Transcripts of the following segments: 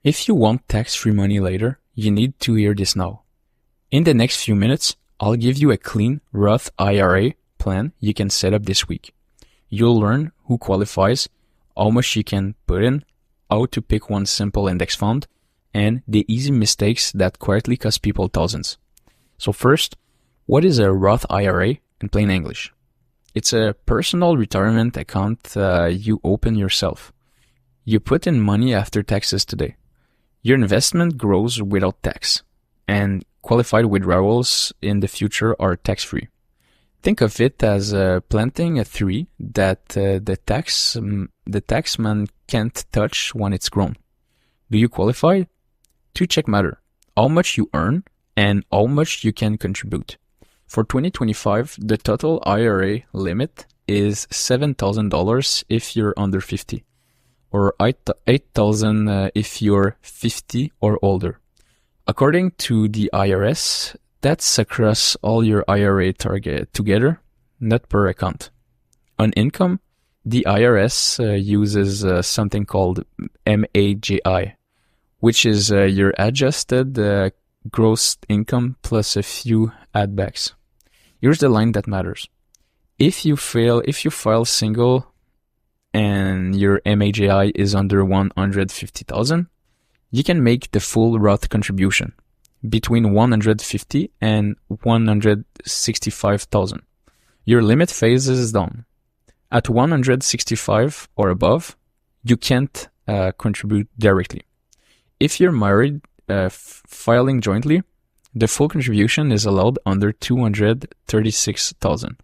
If you want tax-free money later, you need to hear this now. In the next few minutes, I'll give you a clean Roth IRA plan you can set up this week. You'll learn who qualifies, how much you can put in, how to pick one simple index fund, and the easy mistakes that quietly cost people thousands. So first, what is a Roth IRA in plain English? It's a personal retirement account you open yourself. You put in money after taxes today. Your investment grows without tax, and qualified withdrawals in the future are tax-free. Think of it as planting a tree that the taxman can't touch when it's grown. Do you qualify? Two check matter: how much you earn and how much you can contribute. For 2025, the total IRA limit is $7,000 if you're under 50, or $8,000 if you're 50 or older. According to the IRS, that's across all your IRA target together, not per account. On income, the IRS uses something called MAGI, which is your adjusted gross income plus a few add-backs. Here's the line that matters. If you file single and your MAGI is under 150,000, you can make the full Roth contribution between 150 and 165,000. Your limit phases down. At 165 or above, you can't contribute directly. If you're married, filing jointly, the full contribution is allowed under 236,000.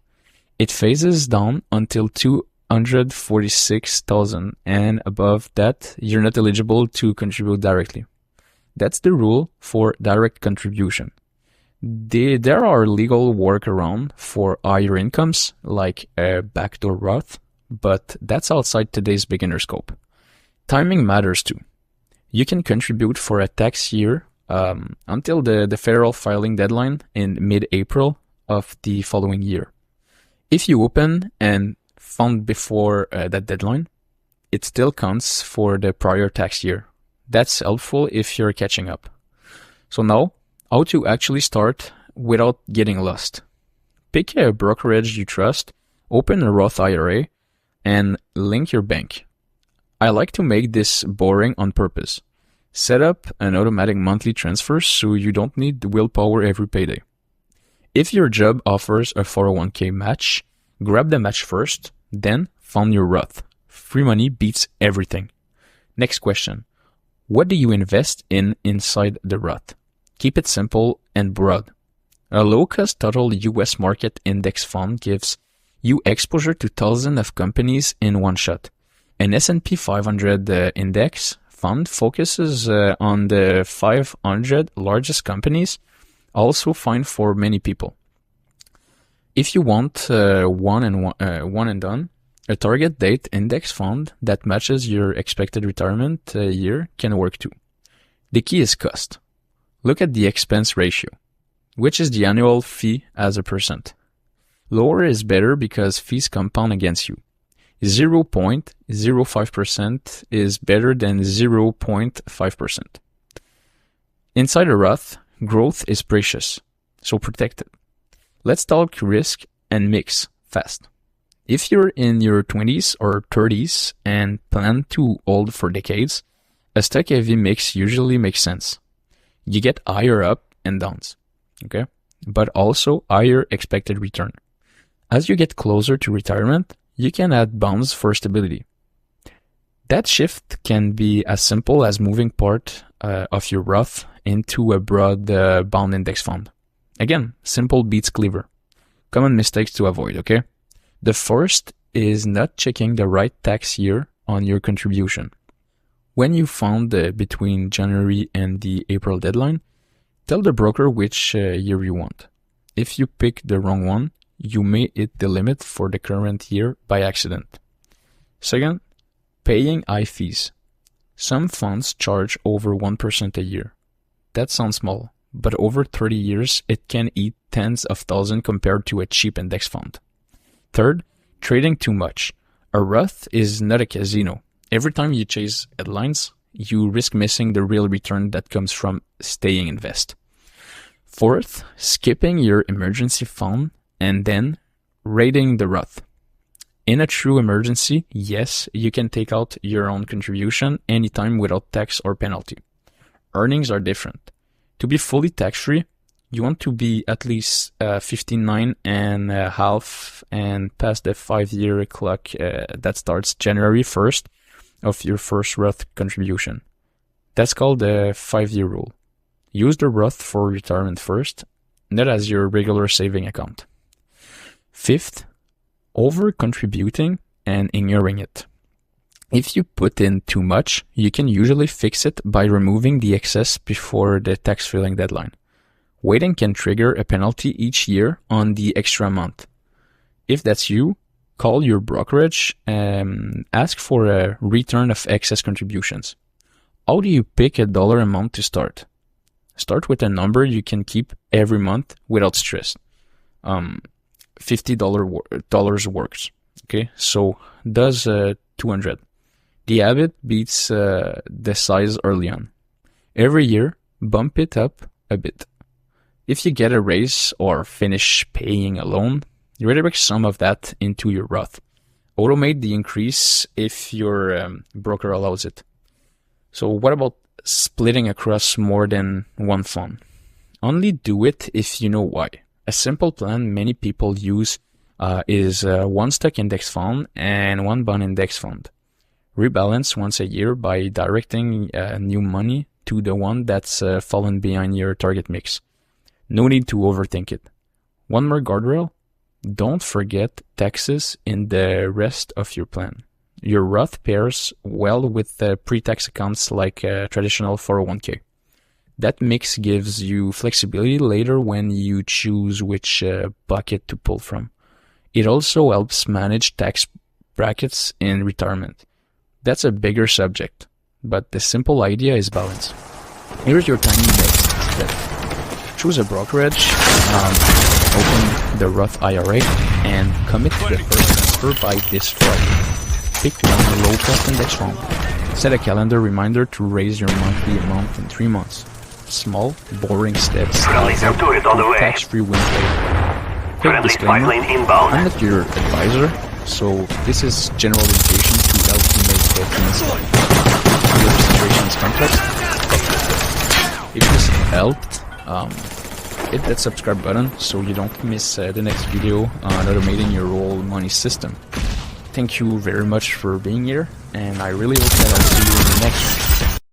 It phases down until 246,000, and above that, you're not eligible to contribute directly. That's the rule for direct contribution. There are legal workarounds for higher incomes, like a backdoor Roth, but that's outside today's beginner scope. Timing matters too. You can contribute for a tax year until the federal filing deadline in mid-April of the following year. If you open and fund before that deadline, it still counts for the prior tax year. That's helpful if you're catching up. So now, how to actually start without getting lost. Pick a brokerage you trust, open a Roth IRA, and link your bank. I like to make this boring on purpose. Set up an automatic monthly transfer so you don't need willpower every payday. If your job offers a 401k match, grab the match first, then fund your Roth. Free money beats everything. Next question. What do you invest in inside the Roth? Keep it simple and broad. A low-cost total US market index fund gives you exposure to thousands of companies in one shot. An S&P 500 index fund focuses on the 500 largest companies, also fine for many people. If you want one and done, a target date index fund that matches your expected retirement year can work too. The key is cost. Look at the expense ratio, which is the annual fee as a percent. Lower is better because fees compound against you. 0.05% is better than 0.5%. Inside a Roth, growth is precious, so protect it. Let's talk risk and mix fast. If you're in your 20s or 30s and plan to hold for decades, a stock-heavy mix usually makes sense. You get higher up and downs, okay? But also higher expected return. As you get closer to retirement, you can add bonds for stability. That shift can be as simple as moving part of your Roth into a broad bond index fund. Again, simple beats clever. Common mistakes to avoid, okay? The first is not checking the right tax year on your contribution. When you fund between January and the April deadline, tell the broker which year you want. If you pick the wrong one, you may hit the limit for the current year by accident. Second, paying high fees. Some funds charge over 1% a year. That sounds small, but over 30 years, it can eat tens of thousands compared to a cheap index fund. Third, trading too much. A Roth is not a casino. Every time you chase headlines, you risk missing the real return that comes from staying invest. Fourth, skipping your emergency fund and then raiding the Roth. In a true emergency, yes, you can take out your own contribution anytime without tax or penalty. Earnings are different. To be fully tax-free, you want to be at least 59.5 and pass the 5-year clock that starts January 1st of your first Roth contribution. That's called the 5-year rule. Use the Roth for retirement first, not as your regular saving account. Fifth, over-contributing and ignoring it. If you put in too much, you can usually fix it by removing the excess before the tax filing deadline. Waiting can trigger a penalty each year on the extra amount. If that's you, call your brokerage and ask for a return of excess contributions. How do you pick a dollar amount to start? Start with a number you can keep every month without stress. $50 works. Okay, so does 200. The habit beats the size early on. Every year, bump it up a bit. If you get a raise or finish paying a loan, you redirect some of that into your Roth. Automate the increase if your broker allows it. So what about splitting across more than one fund? Only do it if you know why. A simple plan many people use is one stock index fund and one bond index fund. Rebalance once a year by directing new money to the one that's fallen behind your target mix. No need to overthink it. One more guardrail. Don't forget taxes in the rest of your plan. Your Roth pairs well with pre-tax accounts like traditional 401k. That mix gives you flexibility later when you choose which bucket to pull from. It also helps manage tax brackets in retirement. That's a bigger subject, but the simple idea is balance. Here's your tiny next step. Choose a brokerage, open the Roth IRA, and commit to the first transfer by this Friday. Pick one low-cost index fund. Set a calendar reminder to raise your monthly amount in 3 months. Small, boring steps to tax-free win later. Quick disclaimer, I'm not your advisor, so this is general education to help you make payments life. Your situation is complex. If this helped, hit that subscribe button so you don't miss the next video on automating your whole money system. Thank you very much for being here, and I really hope that I'll see you in the next one.